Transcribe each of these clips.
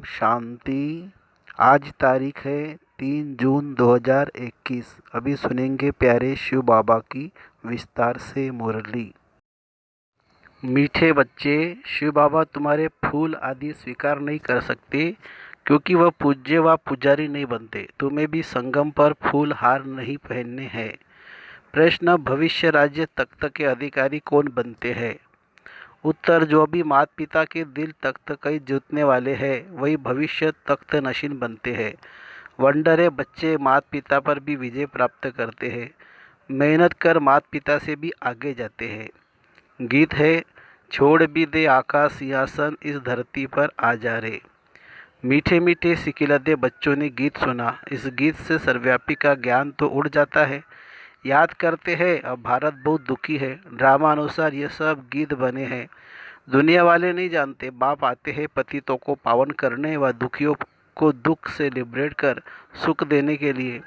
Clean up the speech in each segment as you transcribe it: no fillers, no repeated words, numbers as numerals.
शांति। आज तारीख है 3 जून 2021। अभी सुनेंगे प्यारे शिव बाबा की विस्तार से मुरली। मीठे बच्चे, शिव बाबा तुम्हारे फूल आदि स्वीकार नहीं कर सकते क्योंकि वह पूज्य व पुजारी नहीं बनते। तुम्हें भी संगम पर फूल हार नहीं पहनने हैं। प्रश्न, भविष्य राज्य तख्त के अधिकारी कौन बनते हैं? उत्तर, जो भी माता पिता के दिल तख्त कई जीतने वाले हैं वही भविष्य तख्त नशीन बनते हैं। वंडर है, बच्चे माता पिता पर भी विजय प्राप्त करते हैं। मेहनत कर माता पिता से भी आगे जाते हैं। गीत है, छोड़ भी दे आकाश सिंहासन इस धरती पर आ जा रे। मीठे मीठे सिकिलते बच्चों ने गीत सुना। इस गीत से सर्वव्यापी का ज्ञान तो उड़ जाता है। याद करते हैं, अब भारत बहुत दुखी है। ड्रामा अनुसार ये सब गीत बने हैं। दुनिया वाले नहीं जानते, बाप आते हैं पतितों को पावन करने व दुखियों को दुख से लिबरेट कर सुख देने के लिए।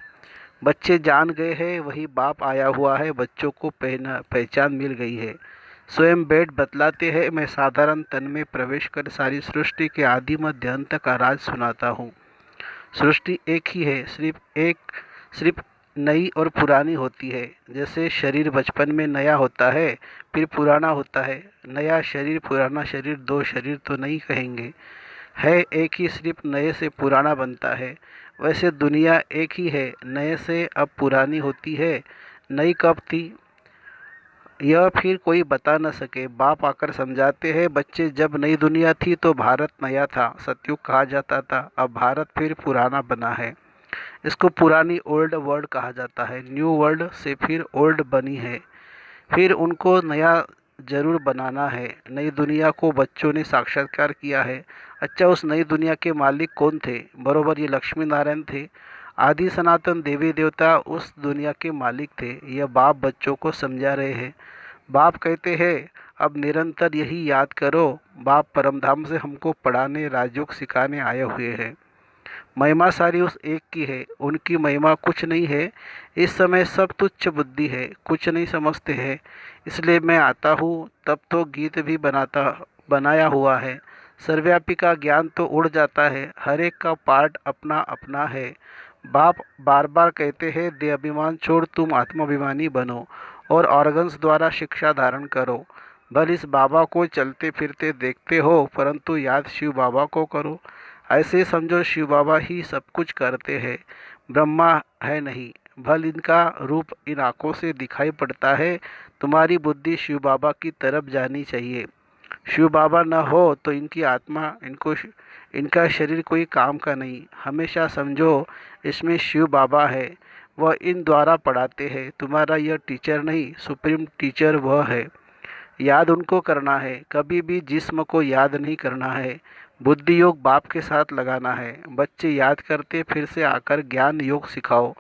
बच्चे जान गए हैं वही बाप आया हुआ है। बच्चों को पहचान मिल गई है। स्वयं बेड बतलाते हैं, मैं साधारण तन में प्रवेश कर सारी सृष्टि के आदि मध्य अंत का राज सुनाता हूँ। सृष्टि एक ही है, सिर्फ नई और पुरानी होती है। जैसे शरीर बचपन में नया होता है फिर पुराना होता है। नया शरीर पुराना शरीर दो शरीर तो नहीं कहेंगे, है एक ही, सिर्फ नए से पुराना बनता है। वैसे दुनिया एक ही है, नए से अब पुरानी होती है। नई कब थी यह फिर कोई बता न सके। बाप आकर समझाते हैं, बच्चे जब नई दुनिया थी तो भारत नया था, सतयुग कहा जाता था। अब भारत फिर पुराना बना है, इसको पुरानी ओल्ड वर्ल्ड कहा जाता है। न्यू वर्ल्ड से फिर ओल्ड बनी है, फिर उनको नया जरूर बनाना है। नई दुनिया को बच्चों ने साक्षात्कार किया है। अच्छा, उस नई दुनिया के मालिक कौन थे? बरोबर, ये लक्ष्मी नारायण थे। आदि सनातन देवी देवता उस दुनिया के मालिक थे। यह बाप बच्चों को समझा रहे हैं। बाप कहते हैं, अब निरंतर यही याद करो, बाप परमधाम से हमको पढ़ाने राजयोग सिखाने आए हुए हैं। महिमा सारी उस एक की है, उनकी महिमा कुछ नहीं है। इस समय सब तुच्छ बुद्धि है, कुछ नहीं समझते हैं। इसलिए मैं आता हूँ, तब तो गीत भी बनाया हुआ है। सर्वव्यापी का ज्ञान तो उड़ जाता है, हर एक का पार्ट अपना अपना है। बाप बार बार कहते हैं, देह अभिमान छोड़ तुम आत्माभिमानी बनो और ऑर्गन्स द्वारा शिक्षा धारण करो। भले इस बाबा को चलते फिरते देखते हो, परंतु याद शिव बाबा को करो। ऐसे समझो शिव बाबा ही सब कुछ करते हैं, ब्रह्मा है नहीं। भल इनका रूप इन आँखों से दिखाई पड़ता है। तुम्हारी बुद्धि शिव बाबा की तरफ जानी चाहिए। शिव बाबा न हो तो इनकी आत्मा, इनका शरीर कोई काम का नहीं। हमेशा समझो इसमें शिव बाबा है, वह इन द्वारा पढ़ाते हैं। तुम्हारा यह टीचर नहीं, सुप्रीम टीचर वह है। याद उनको करना है, कभी भी जिस्म को याद नहीं करना है। बुद्धि योग बाप के साथ लगाना है। बच्चे याद करते फिर से आकर ज्ञान योग सिखाओ।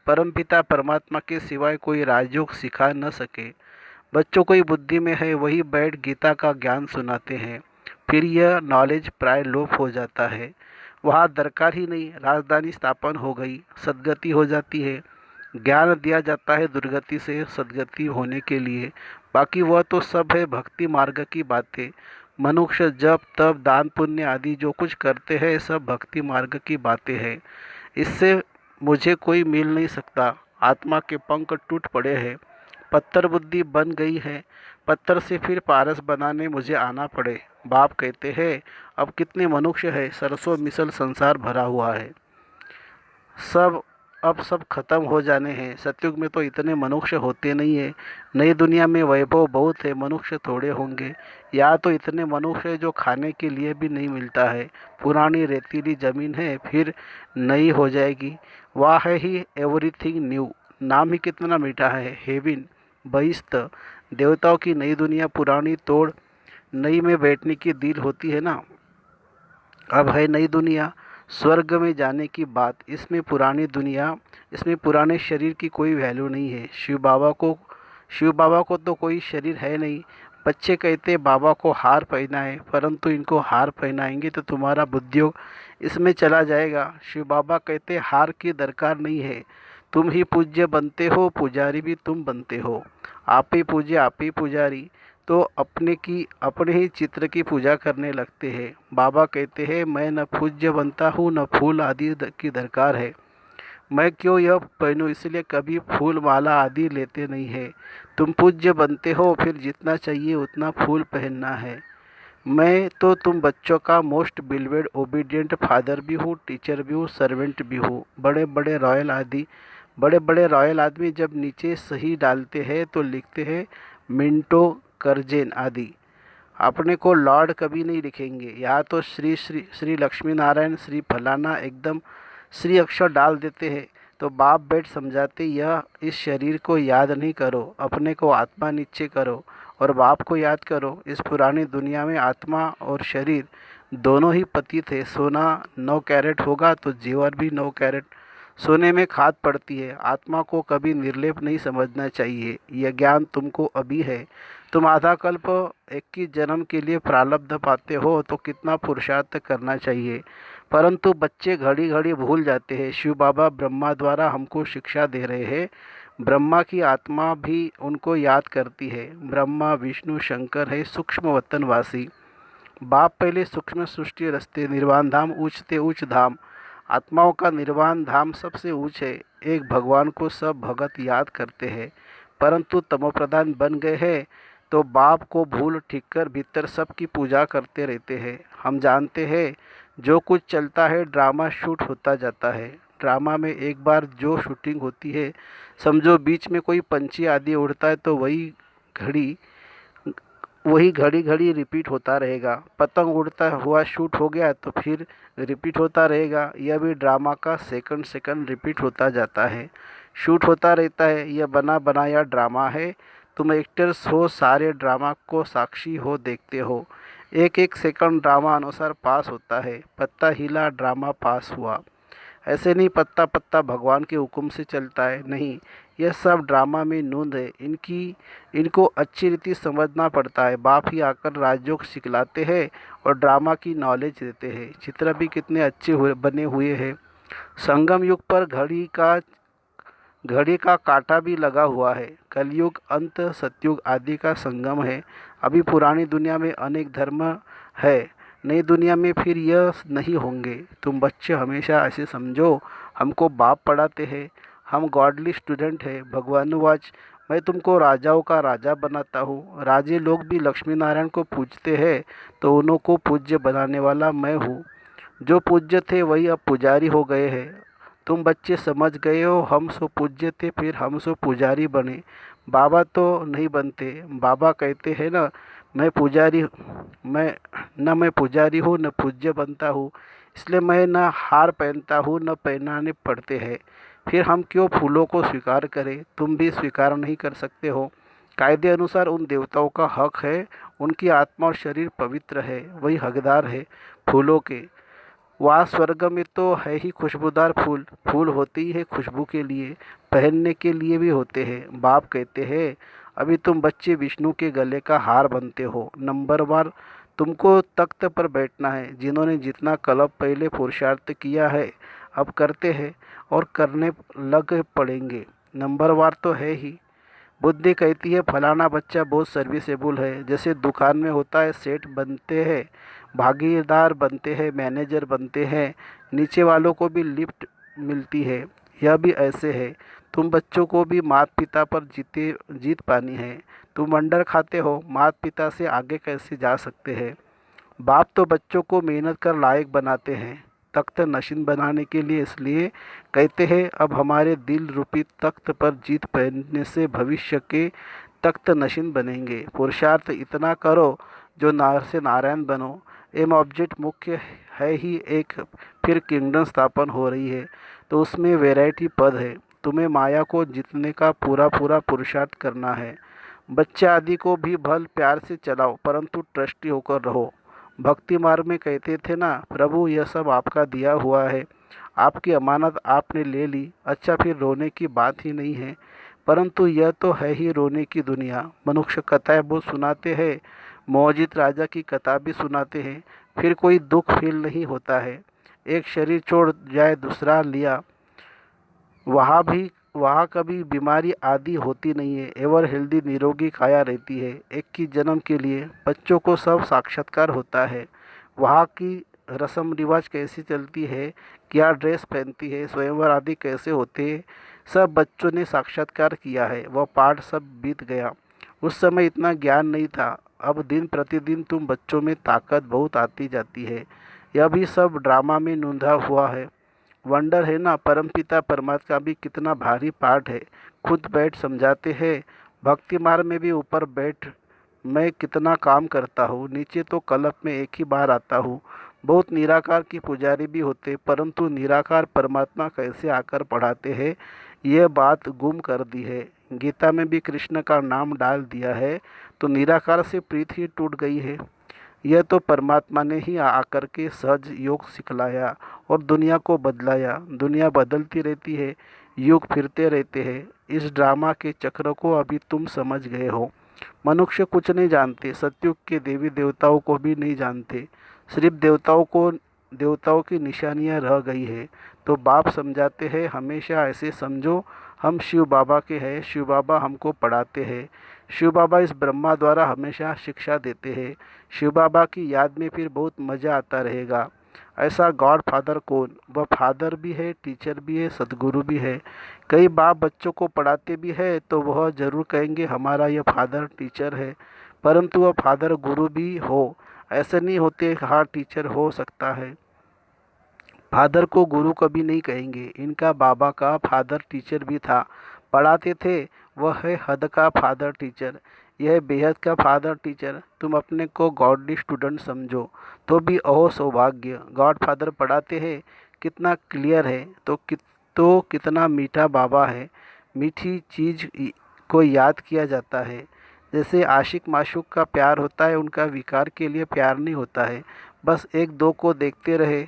परमपिता परमात्मा के सिवाय कोई राजयोग सिखा न सके। बच्चों को बुद्धि में है वही बैठ गीता का ज्ञान सुनाते हैं। फिर यह नॉलेज प्राय लोप हो जाता है, वहाँ दरकार ही नहीं। राजधानी स्थापन हो गई, सदगति हो जाती है। ज्ञान दिया जाता है दुर्गति से सदगति होने के लिए, बाकी वह तो सब है भक्ति मार्ग की बातें। मनुष्य जप तप दान पुण्य आदि जो कुछ करते हैं सब भक्ति मार्ग की बातें हैं। इससे मुझे कोई मिल नहीं सकता। आत्मा के पंख टूट पड़े हैं, पत्थर बुद्धि बन गई है। पत्थर से फिर पारस बनाने मुझे आना पड़े। बाप कहते हैं, अब कितने मनुष्य है, सरसों मिसल संसार भरा हुआ है। सब खत्म हो जाने हैं। सतयुग में तो इतने मनुष्य होते नहीं है। नई दुनिया में वैभव बहुत है, मनुष्य थोड़े होंगे। या तो इतने मनुष्य जो खाने के लिए भी नहीं मिलता है। पुरानी रेतीली जमीन है फिर नई हो जाएगी। वाह है ही एवरीथिंग न्यू, नाम ही कितना मीठा है। हेविन बहिस्त, देवताओं की नई दुनिया पुरानी तोड़ नई में बैठने की दिल होती है ना। अब है नई दुनिया, स्वर्ग में जाने की बात। इसमें पुराने शरीर की कोई वैल्यू नहीं है। शिव बाबा को तो कोई शरीर है नहीं। बच्चे कहते बाबा को हार पहनाए, परंतु इनको हार पहनाएंगे तो तुम्हारा बुद्धियोग इसमें चला जाएगा। शिव बाबा कहते हार की दरकार नहीं है, तुम ही पूज्य बनते हो, पुजारी भी तुम बनते हो। आप ही पूज्य आप ही पुजारी। तो अपने ही चित्र की पूजा करने लगते हैं। बाबा कहते हैं, मैं न पूज्य बनता हूँ, न फूल आदि की दरकार है। मैं क्यों यह पहनूं, इसलिए कभी फूल माला आदि लेते नहीं है। तुम पूज्य बनते हो, फिर जितना चाहिए उतना फूल पहनना है। मैं तो तुम बच्चों का मोस्ट बिलीवेड ओबीडियंट फादर भी हूँ, टीचर भी हूँ, सर्वेंट भी हूँ। बड़े बड़े रॉयल आदमी जब नीचे सही डालते हैं तो लिखते हैं मिंटो करजेन आदि। अपने को लॉर्ड कभी नहीं लिखेंगे। यहाँ तो श्री श्री श्री लक्ष्मी नारायण श्री फलाना एकदम श्री अक्षर डाल देते हैं। तो बाप बेट समझाते, यह इस शरीर को याद नहीं करो, अपने को आत्मा नीचे करो और बाप को याद करो। इस पुरानी दुनिया में आत्मा और शरीर दोनों ही पतित है। सोना 9 कैरेट होगा तो जीवन भी 9 कैरेट सोने में खाद पड़ती है। आत्मा को कभी निर्लेप नहीं समझना चाहिए। यह ज्ञान तुमको अभी है। तुम आधा कल्प 21 जन्म के लिए प्रारब्ध पाते हो तो कितना पुरुषार्थ करना चाहिए। परंतु बच्चे घड़ी घड़ी भूल जाते हैं। शिव बाबा ब्रह्मा द्वारा हमको शिक्षा दे रहे हैं। ब्रह्मा की आत्मा भी उनको याद करती है। ब्रह्मा विष्णु शंकर है सूक्ष्म वतनवासी। बाप पहले सूक्ष्म सृष्टि रचते, निर्वाण धाम ऊंचते ऊंच धाम। आत्माओं का निर्वाण धाम सबसे ऊंच है। एक भगवान को सब भगत याद करते हैं, परंतु तमोप्रधान बन गए हैं तो बाप को भूल ठीक कर भीतर सबकी पूजा करते रहते हैं। हम जानते हैं जो कुछ चलता है ड्रामा शूट होता जाता है। ड्रामा में एक बार जो शूटिंग होती है, समझो बीच में कोई पंछी आदि उड़ता है तो वही घड़ी घड़ी रिपीट होता रहेगा। पतंग उड़ता हुआ शूट हो गया तो फिर रिपीट होता रहेगा। यह भी ड्रामा का सेकंड सेकंड रिपीट होता जाता है, शूट होता रहता है। यह बना बनाया ड्रामा है। तुम एक्टर्स हो, सारे ड्रामा को साक्षी हो, देखते हो। एक एक सेकंड ड्रामा अनुसार पास होता है। पत्ता हिला, ड्रामा पास हुआ। ऐसे नहीं पत्ता पत्ता भगवान के हुक्म से चलता है, नहीं। यह सब ड्रामा में नूंद है। इनको अच्छी रीति समझना पड़ता है। बाप ही आकर राजयोग सिखलाते हैं और ड्रामा की नॉलेज देते हैं। चित्र भी कितने अच्छे बने हुए हैं। संगम युग पर घड़ी का कांटा भी लगा हुआ है। कलयुग अंत सतयुग आदि का संगम है। अभी पुरानी दुनिया में अनेक धर्म है, नई दुनिया में फिर यह नहीं होंगे। तुम बच्चे हमेशा ऐसे समझो, हमको बाप पढ़ाते हैं, हम गॉडली स्टूडेंट हैं। भगवानुवाच, मैं तुमको राजाओं का राजा बनाता हूँ। राजे लोग भी लक्ष्मी नारायण को पूजते हैं तो उन्हों को पूज्य बनाने वाला मैं हूँ। जो पूज्य थे वही अब पुजारी हो गए हैं। तुम बच्चे समझ गए हो, हम सो पूज्य थे फिर हम सो पुजारी बने। बाबा तो नहीं बनते। बाबा कहते हैं ना, मैं पुजारी हूँ न पूज्य बनता हूँ। इसलिए मैं न हार पहनता हूँ न पहनाने पड़ते हैं। फिर हम क्यों फूलों को स्वीकार करें। तुम भी स्वीकार नहीं कर सकते हो। कायदे अनुसार उन देवताओं का हक है, उनकी आत्मा और शरीर पवित्र है, वही हकदार है फूलों के। वहाँ स्वर्ग में तो है ही खुशबूदार फूल। फूल होते ही है खुशबू के लिए, पहनने के लिए भी होते हैं। बाप कहते हैं, अभी तुम बच्चे विष्णु के गले का हार बनते हो। नंबर 1, तुमको तख्त पर बैठना है। जिन्होंने जितना कल्प पहले पुरुषार्थ किया है अब करते हैं और करने लग पड़ेंगे। नंबर 1 तो है ही। बुद्धि कहती है फलाना बच्चा बहुत सर्विसेबल है। जैसे दुकान में होता है, सेठ बनते हैं, भागीदार बनते हैं, मैनेजर बनते हैं, नीचे वालों को भी लिफ्ट मिलती है। यह भी ऐसे है। तुम बच्चों को भी माता पिता पर जीत पानी है। तुम अंडर खाते हो, माता पिता से आगे कैसे जा सकते हैं। बाप तो बच्चों को मेहनत कर लायक बनाते हैं तख्त नशीन बनाने के लिए। इसलिए कहते हैं, अब हमारे दिल रूपी तख्त पर जीत पहनने से भविष्य के तख्त नशीन बनेंगे। पुरुषार्थ इतना करो जो नार से नारायण बनो। एम ऑब्जेक्ट मुख्य है ही एक। फिर किंगडम स्थापन हो रही है तो उसमें वैरायटी पद है। तुम्हें माया को जीतने का पूरा पूरा पुरुषार्थ करना है। बच्चे आदि को भी भल प्यार से चलाओ, परंतु ट्रस्टी होकर रहो। भक्ति मार्ग में कहते थे ना, प्रभु यह सब आपका दिया हुआ है, आपकी अमानत आपने ले ली। अच्छा, फिर रोने की बात ही नहीं है। परंतु यह तो है ही रोने की दुनिया। मनुष्य कथाएं बहुत सुनाते हैं, मोहजित राजा की कथा भी सुनाते हैं, फिर कोई दुख फील नहीं होता है। एक शरीर छोड़ जाए दूसरा लिया, वहाँ भी वहाँ कभी बीमारी आदि होती नहीं है, एवर हेल्दी निरोगी काया रहती है। 21 जन्म के लिए बच्चों को सब साक्षात्कार होता है। वहाँ की रस्म रिवाज कैसी चलती है, क्या ड्रेस पहनती है, स्वयंवर आदि कैसे होते हैं, सब बच्चों ने साक्षात्कार किया है। वह पाठ सब बीत गया। उस समय इतना ज्ञान नहीं था। अब दिन प्रतिदिन तुम बच्चों में ताकत बहुत आती जाती है। यह भी सब ड्रामा में नूंधा हुआ है। वंडर है ना, परमपिता परमात्मा का भी कितना भारी पाठ है। खुद बैठ समझाते हैं। भक्ति मार्ग में भी ऊपर बैठ मैं कितना काम करता हूँ, नीचे तो कल्प में एक ही बार आता हूँ। बहुत निराकार की पुजारी भी होते, परंतु निराकार परमात्मा कैसे आकर पढ़ाते हैं, यह बात गुम कर दी है। गीता में भी कृष्ण का नाम डाल दिया है तो निराकार से प्रीत ही टूट गई है। यह तो परमात्मा ने ही आकर के सहज योग सिखलाया और दुनिया को बदलाया। दुनिया बदलती रहती है, युग फिरते रहते हैं। इस ड्रामा के चक्र को अभी तुम समझ गए हो। मनुष्य कुछ नहीं जानते, सतयुग के देवी देवताओं को भी नहीं जानते। सिर्फ देवताओं की निशानियां रह गई है। तो बाप समझाते हैं, हमेशा ऐसे समझो हम शिव बाबा के हैं, शिव बाबा हमको पढ़ाते हैं। शिव बाबा इस ब्रह्मा द्वारा हमेशा शिक्षा देते हैं। शिव बाबा की याद में फिर बहुत मज़ा आता रहेगा। ऐसा गॉड फादर कौन, वह फादर भी है, टीचर भी है, सदगुरु भी है। कई बाप बच्चों को पढ़ाते भी है तो वह ज़रूर कहेंगे हमारा यह फादर टीचर है, परंतु वह फादर गुरु भी हो ऐसे नहीं होते। हाँ, टीचर हो सकता है, फादर को गुरु कभी नहीं कहेंगे। इनका बाबा का फादर टीचर भी था, पढ़ाते थे। वह है हद का फादर टीचर, यह है बेहद का फादर टीचर। तुम अपने को गॉडली स्टूडेंट समझो तो भी अहो सौभाग्य। गॉड फादर पढ़ाते हैं, कितना क्लियर है तो कितना मीठा बाबा है। मीठी चीज़ को याद किया जाता है। जैसे आशिक माशूक का प्यार होता है, उनका विकार के लिए प्यार नहीं होता है, बस एक दो को देखते रहे।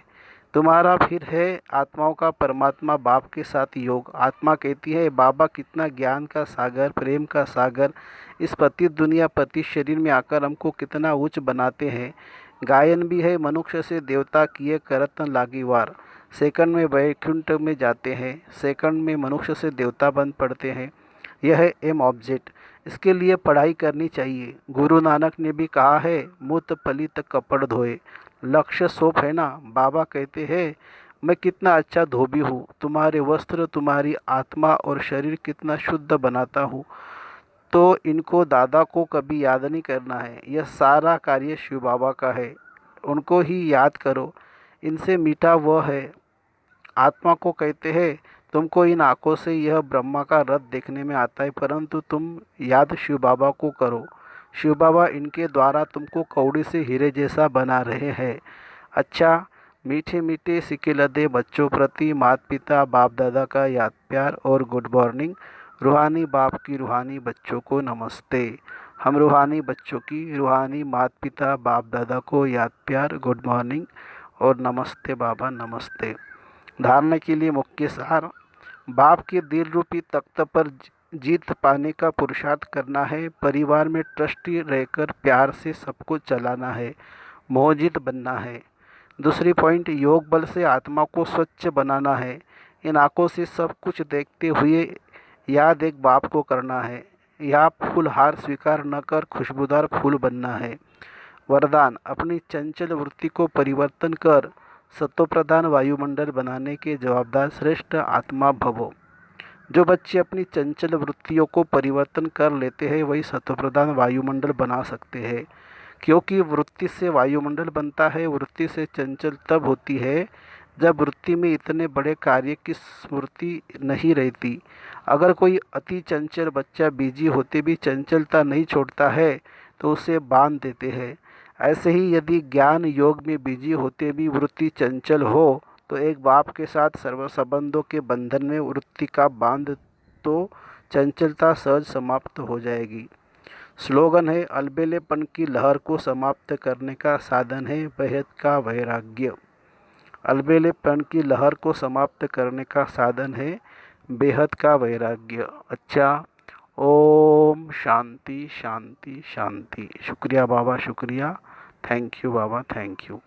तुम्हारा फिर है आत्माओं का परमात्मा बाप के साथ योग। आत्मा कहती है बाबा कितना ज्ञान का सागर, प्रेम का सागर, इस पतित दुनिया पतित शरीर में आकर हमको कितना उच्च बनाते हैं। गायन भी है, मनुष्य से देवता किए करत न लागी वार। सेकंड में वैकुंठ में जाते हैं, सेकंड में मनुष्य से देवता बन पड़ते हैं। यह है एम ऑब्जेक्ट, इसके लिए पढ़ाई करनी चाहिए। गुरु नानक ने भी कहा है, मूत पलित कपड़ धोए। लक्ष्य सोप है ना। बाबा कहते हैं मैं कितना अच्छा धोबी हूँ, तुम्हारे वस्त्र तुम्हारी आत्मा और शरीर कितना शुद्ध बनाता हूँ। तो इनको दादा को कभी याद नहीं करना है, यह सारा कार्य शिव बाबा का है, उनको ही याद करो। इनसे मीठा वह है। आत्मा को कहते हैं तुमको इन आँखों से यह ब्रह्मा का रथ देखने में आता है, परंतु तुम याद शिव बाबा को करो। शिव बाबा इनके द्वारा तुमको कौड़ी से हीरे जैसा बना रहे हैं। अच्छा, मीठे मीठे सिके लदे बच्चों प्रति माता पिता बाप दादा का याद प्यार और गुड मॉर्निंग। रूहानी बाप की रूहानी बच्चों को नमस्ते। हम रूहानी बच्चों की रूहानी माता पिता बाप दादा को याद प्यार, गुड मॉर्निंग और नमस्ते बाबा, नमस्ते। धारणा के लिए मुख्य सार, बाप के दिल रूपी तख्त पर जीत पाने का पुरुषार्थ करना है। परिवार में ट्रस्टी रहकर प्यार से सबको चलाना है, मोहजित बनना है। दूसरी पॉइंट, योग बल से आत्मा को स्वच्छ बनाना है। इन आँखों से सब कुछ देखते हुए याद एक बाप को करना है। या फूल हार स्वीकार न कर खुशबूदार फूल बनना है। वरदान, अपनी चंचल वृत्ति को परिवर्तन कर सत्वप्रधान वायुमंडल बनाने के जवाबदार श्रेष्ठ आत्मा भवो। जो बच्चे अपनी चंचल वृत्तियों को परिवर्तन कर लेते हैं वही सत्वप्रधान वायुमंडल बना सकते हैं, क्योंकि वृत्ति से वायुमंडल बनता है। वृत्ति से चंचल तब होती है जब वृत्ति में इतने बड़े कार्य की स्मृति नहीं रहती। अगर कोई अति चंचल बच्चा बीजी होते भी चंचलता नहीं छोड़ता है तो उसे बांध देते हैं। ऐसे ही यदि ज्ञान योग में बीजी होते भी वृत्ति चंचल हो तो एक बाप के साथ सर्व संबंधों के बंधन में वृत्ति का बांध तो चंचलता सहज समाप्त हो जाएगी। स्लोगन है, अलबेलेपन की लहर को समाप्त करने का साधन है बेहद का वैराग्य। अलबेलेपन की लहर को समाप्त करने का साधन है बेहद का वैराग्य। अच्छा, ओम शांति शांति शांति। शुक्रिया बाबा, शुक्रिया। Thank you Baba, thank you.